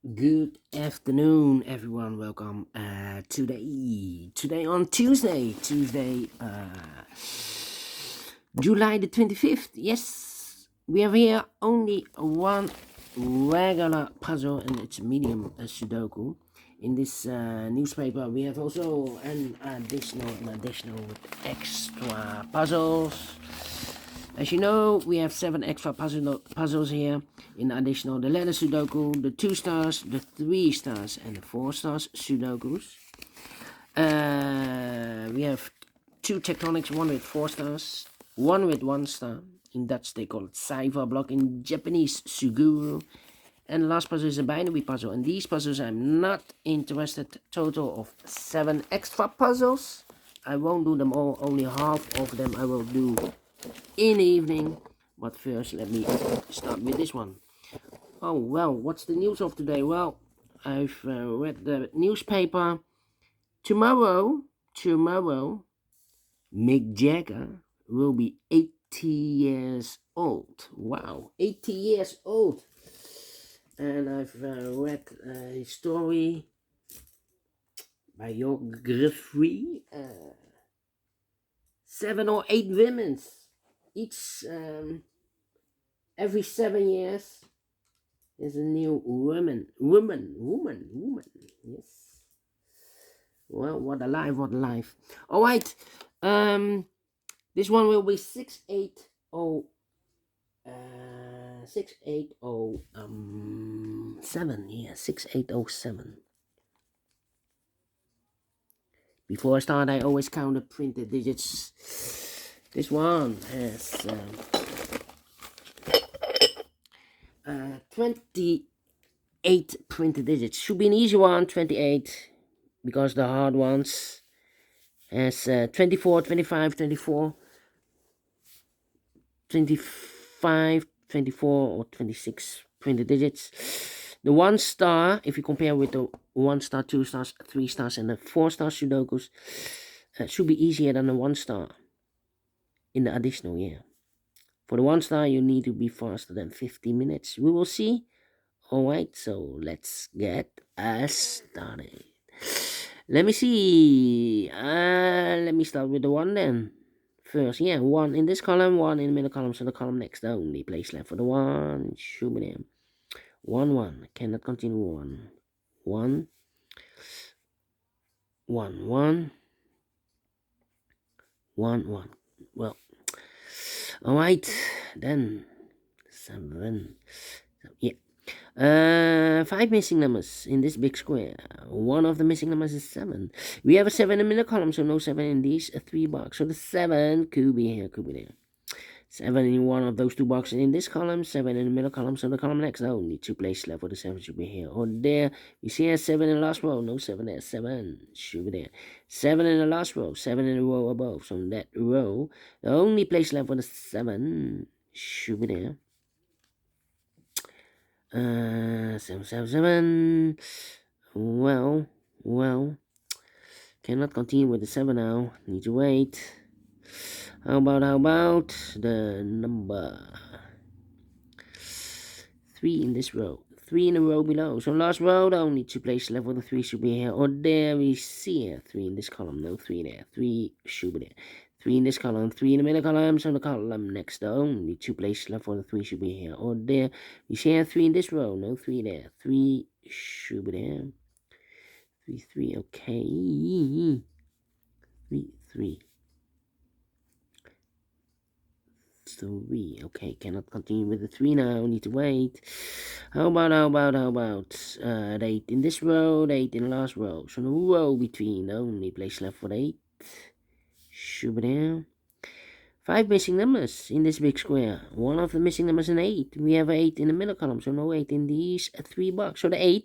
Good afternoon, everyone. Welcome. Today on Tuesday, July the 25th. Yes, we have here only one regular puzzle, and it's medium Sudoku. In this newspaper, we have also an additional with extra puzzles. As you know, we have 7 extra puzzles here. In addition, the letter Sudoku, the 2 stars, the 3 stars, and the 4 stars Sudokus. We have 2 tectonics, one with 4 stars, one with 1 star. In Dutch, they call it Cypher block. In Japanese, Suguru. And the last puzzle is a binary puzzle. And these puzzles I'm not interested. Total of 7 extra puzzles. I won't do them all. Only half of them I will do in the evening. But first, let me start with this one. Oh, well, what's the news of today? Well, I've read the newspaper. Tomorrow, Mick Jagger will be 80 years old. Wow, 80 years old. And I've read his story, biography. 7 or 8 women, each every 7 years. There's a new woman. Yes. Well, what a life. All right. This one will be 6807. Yeah, 6807. Before I start, I always count the printed digits. This one has 28 printed digits. Should be an easy one, 28, because the hard ones has 24, 25, 24, 25, 24, or 26 printed digits. The 1 star, if you compare with the 1 star, 2 stars, 3 stars, and the 4 star Sudokus, should be easier than the 1 star in the additional year. For the 1 star, you need to be faster than 50 minutes. We will see. Alright, so let's get started. Let me see. Let me start with the 1 then. First, 1 in this column, 1 in the middle column, so the column next, the only place left for the 1. Should be there. 1, 1. Cannot continue 1. 1. 1, 1. 1, 1. Well, alright, then 7. So, 5 missing numbers in this big square. One of the missing numbers is 7. We have a 7 in the middle column, so no 7 in these 3 boxes. So the 7 could be here, could be there. 7 in one of those 2 boxes in this column, 7 in the middle column, so the column next. Only 2 places left for the 7 should be here or there. You see a 7 in the last row, no 7 there, 7 should be there. 7 in the last row, 7 in the row above. So in that row, the only place left for the 7 should be there. 7. Well, cannot continue with the 7 now. Need to wait. How about the number 3 in this row? 3 in the row below. So last row, the only 2 places left for the 3 should be here or there. We see here 3 in this column, no 3 there. 3 should be there. 3 in this column, 3 in the middle column, so the column next, the only 2 places left for the 3 should be here or there. We see here 3 in this row, no 3 there. 3 should be there. 3, okay. 3. 3, okay, cannot continue with the 3 now, need to wait. How about the 8 in this row, the 8 in the last row, so the row between, the only place left for the 8 should be there. 5 missing numbers in this big square. One of the missing numbers is an 8. We have an 8 in the middle column, so no 8 in these 3 boxes. So the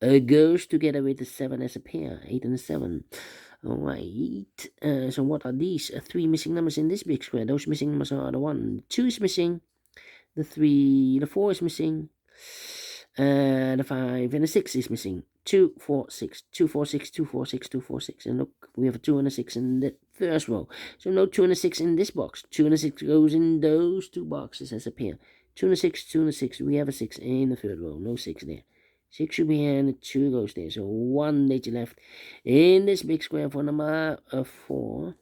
8 goes together with the 7 as a pair. 8 and the 7. Alright. So what are these 3 missing numbers in this big square? Those missing numbers are the 1. 2 is missing. The 3, the 4 is missing. The 5 and the 6 is missing. 2, 4, 6. 2, 4, 6, 2, 4, 6, 2, 4, 6. And look, we have a 2 and a 6 in the first row. So no 2 and a 6 in this box. 2 and a 6 goes in those 2 boxes as a pair. 2 and a 6, 2 and a 6. We have a 6 in the third row. No 6 there. 6 should be here, and the 2 goes there. So 1 digit left in this big square for number 4.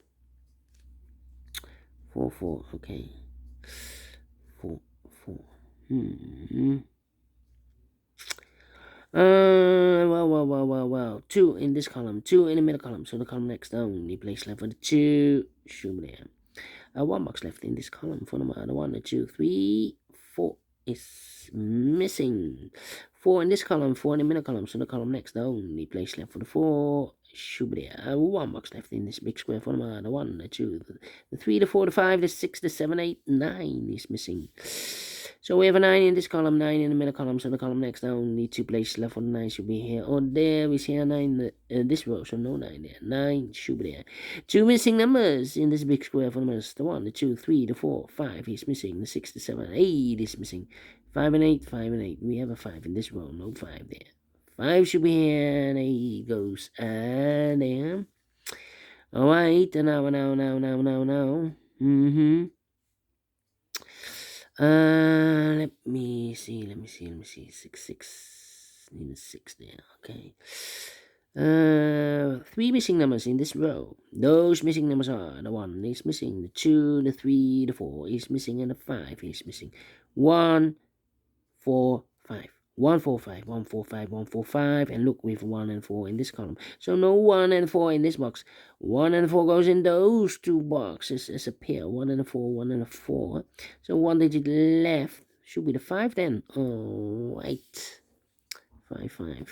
4, 4, okay. 4, 4. Well. 2 in this column, 2 in the middle column. So the column next down, the place left for the 2 should be there. 1 box left in this column for number 1, 2, 3, 4 is missing. 4 in this column, 4 in the middle column. So the column next down, the place left for the 4 should be there. 1 box left in this big square for number 1, 2, the 3, the 4, the 5, the 6, the 7, 8, 9 is missing. So we have a 9 in this column, 9 in the middle column. So the column next down, the 2 places left for the 9 should be here or there. We see a 9 in this row, so no 9 there. 9 should be there. 2 missing numbers in this big square for numbers. The 1, the 2, 3, the 4, 5 is missing. The 6, the 7, 8 is missing. 5 and 8, 5 and 8. We have a 5 in this row, no 5 there. 5 should be here, and 8 goes there. Alright, now. Let me see. 6. Need a 6 there. Okay. 3 missing numbers in this row. Those missing numbers are the 1 is missing, the 2, the 3, the 4 is missing, and the 5 is missing. 1, 4, 5. 1, 4, 5, 1, 4, 5, 1, 4, 5, and look, we have 1 and 4 in this column. So no 1 and 4 in this box. 1 and 4 goes in those 2 boxes as a pair. 1 and a 4, 1 and a 4. So 1 digit left should be the 5 then. Oh, right. 5, 5.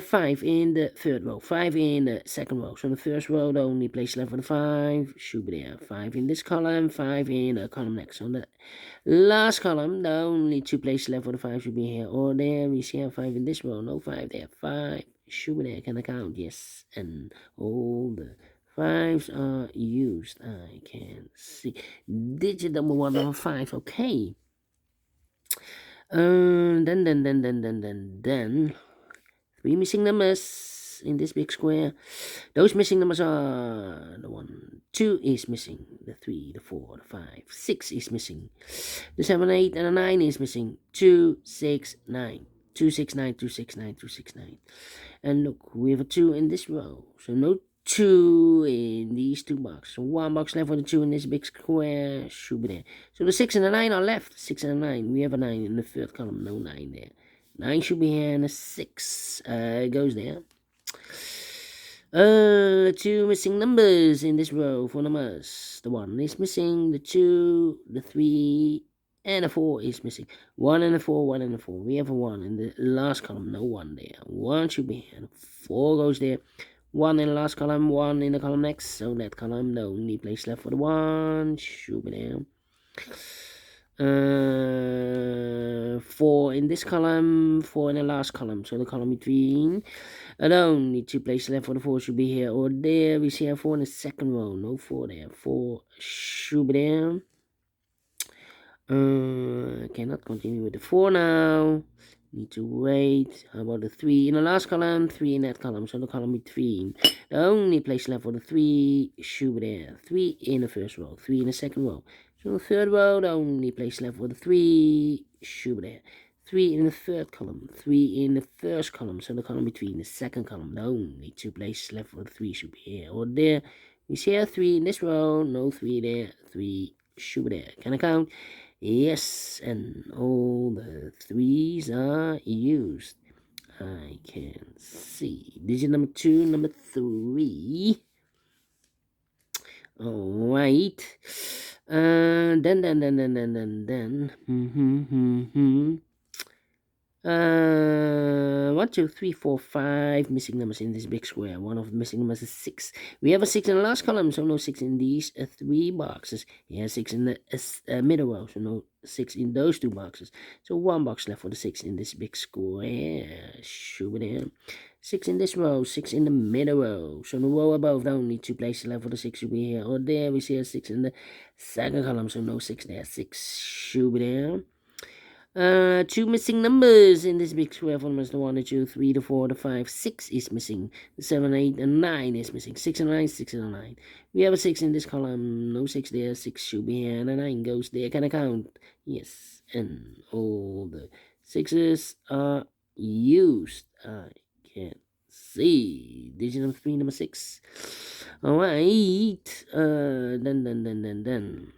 5 in the third row, 5 in the second row. So the first row, the only place left for the 5 should be there. 5 in this column, 5 in the column next. On the last column, the only 2 places left for the 5 should be here or there. We see a 5 in this row, no 5 there. 5 should be there. Can I count? Yes. And all the 5s are used. I can see. Digit number 1 number 5. Okay. Then 3 missing numbers in this big square. Those missing numbers are the 1, 2 is missing, the 3, the 4, the 5, 6 is missing, the 7, 8, and the 9 is missing. 2, 6, 9. 2, 6, 9, 2, 6, 9, 2, 6, 9. And look, we have a 2 in this row. So no 2 in these 2 boxes. So 1 box left for the 2 in this big square should be there. So the 6 and the 9 are left. 6 and the 9. We have a 9 in the third column. No 9 there. 9 should be here, and a 6 goes there. 2 missing numbers in this row for numbers. The 1 is missing, the 2, the 3, and the 4 is missing. 1 and the 4, 1 and the 4. We have a 1 in the last column, no 1 there. 1 should be here, and 4 goes there. 1 in the last column, 1 in the column next. So that column, the only place left for the 1 should be there. 4 in this column, 4 in the last column, so the column between. The only 2 places left for the 4 should be here or there. We see a 4 in the second row, no 4 there. 4 should be there. Cannot continue with the 4 now. Need to wait. How about the 3 in the last column, 3 in that column, so the column between. The only place left for the 3 should be there. 3 in the first row, 3 in the second row. So the third row, the only place left for the 3 should be there. 3 in the third column, 3 in the first column, so the column between the second column. The only 2 places left for the 3 should be here or there. We see a 3 in this row, no 3 there, 3 should be there. Can I count? Yes, and all the 3s are used. I can see. Digit number 2, number 3. Alright. Then. 1, 2, 3, 4, 5 missing numbers in this big square. One of the missing numbers is 6. We have a 6 in the last column, so no 6 in these 3 boxes. He has 6 in the middle row, so no 6 in those 2 boxes. So 1 box left for the 6 in this big square. Should be there. 6 in this row, 6 in the middle row. So the row above, the only 2 places left for the 6 should be here or there. We see a 6 in the second column, so no 6 there. 6 should be there. 2 missing numbers in this big square for numbers. The 1, the 2, 3, the 4, the 5, 6 is missing. The 7, 8, and 9 is missing. 6 and 9, 6 and 9. We have a 6 in this column. No 6 there. 6 should be here, and a 9 goes there. Can I count? Yes. And all the Sixes are used. I can't see. Digit number 3, number 6. Alright. Then.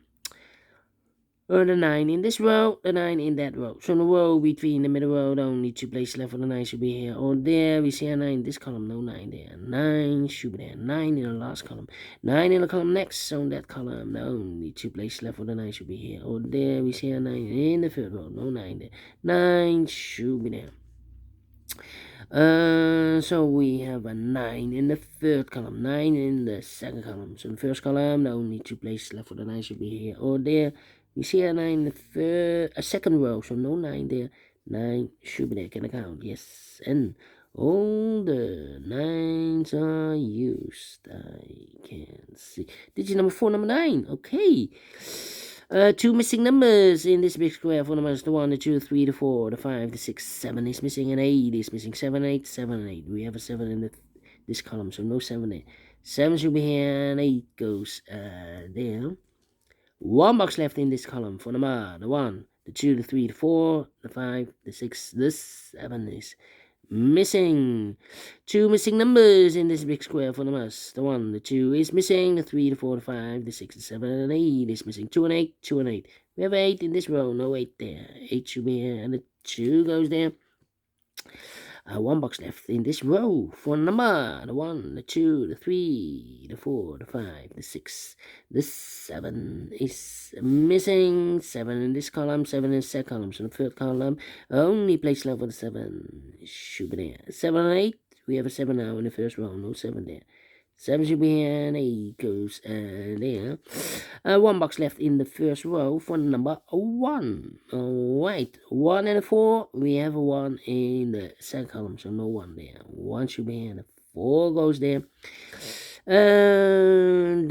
Or the 9 in this row, the 9 in that row. So in the row between the middle row, the only 2 places left for the 9 should be here or there. We see a 9 in this column, no 9 there. 9 should be there. 9 in the last column. 9 in the column next, so in that column, the only 2 places left for the 9 should be here or there. We see a 9 in the third row, no 9 there. 9 should be there. So we have a 9 in the third column, 9 in the second column. So in the first column, the only 2 places left for the 9 should be here or there. We see a 9 in the second row, so no 9 there. 9 should be there. Can I count? Yes. And all the 9s are used. I can see. Digit number 4, number 9. Okay. 2 missing numbers in this big square. 4 numbers: the 1, the 2, the 3, the 4, the 5, the 6, 7 is missing, and 8 is missing. 7, 8, 7, 8. We have a 7 in this column, so no 7 there. 7 should be here, and 8 goes there. 1 box left in this column for number: the 1, the 2, the 3, the 4, the 5, the 6, the 7 is missing. 2 missing numbers in this big square for numbers: the 1, the 2 is missing, the 3, the 4, the 5, the 6, the 7, and 8 is missing. 2 and 8, 2 and 8. We have 8 in this row, no 8 there. 8 should be here, and the 2 goes there. 1 box left in this row for number: the 1, the 2, the 3, the 4, the 5, the 6, the 7 is missing. 7 in this column, 7 in the second column. So in the third column, only place left for the 7 should be there. 7 and 8, we have a 7 now in the first row, no 7 there. 7 should be here, and 8 goes there. 1 box left in the first row for number 1. Alright, 1 and a 4. We have a 1 in the second column, so no 1 there. 1 should be here, and a 4 goes there. Then.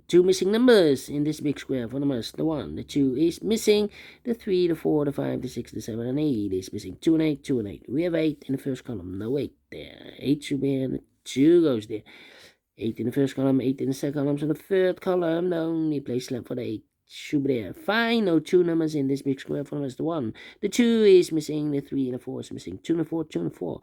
2 missing numbers in this big square for numbers: the 1, the 2 is missing, the 3, the 4, the 5, the 6, the 7, and 8 is missing. 2 and 8, 2 and 8. We have 8 in the first column, no 8 there. 8 should be here, and the 2 goes there. 8 in the first column, 8 in the second column, so the third column, the only place left for the 8 should be there. Fine, no 2 numbers in this big square for numbers: the 1, the 2 is missing, the 3 and the 4 is missing. 2 and the 4, 2 and the 4.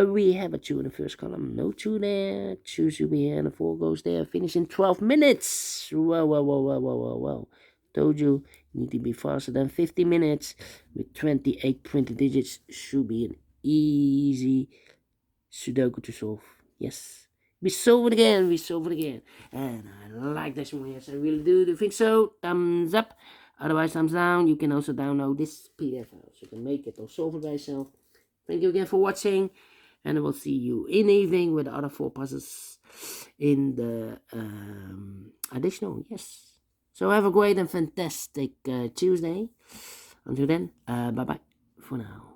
We have a 2 in the first column, no 2 there. 2 should be here, and the 4 goes there. Finish in 12 minutes. Well. Told you, need to be faster than 50 minutes. With 28 printed digits, should be an easy Sudoku to solve. Yes. We solve it again. And I like this one. Yes, I really do. Do you think so? Thumbs up. Otherwise, thumbs down. You can also download this PDF file, so you can make it or solve it by yourself. Thank you again for watching, and I will see you in the evening with the other 4 puzzles in the additional. Yes. So have a great and fantastic Tuesday. Until then, bye-bye for now.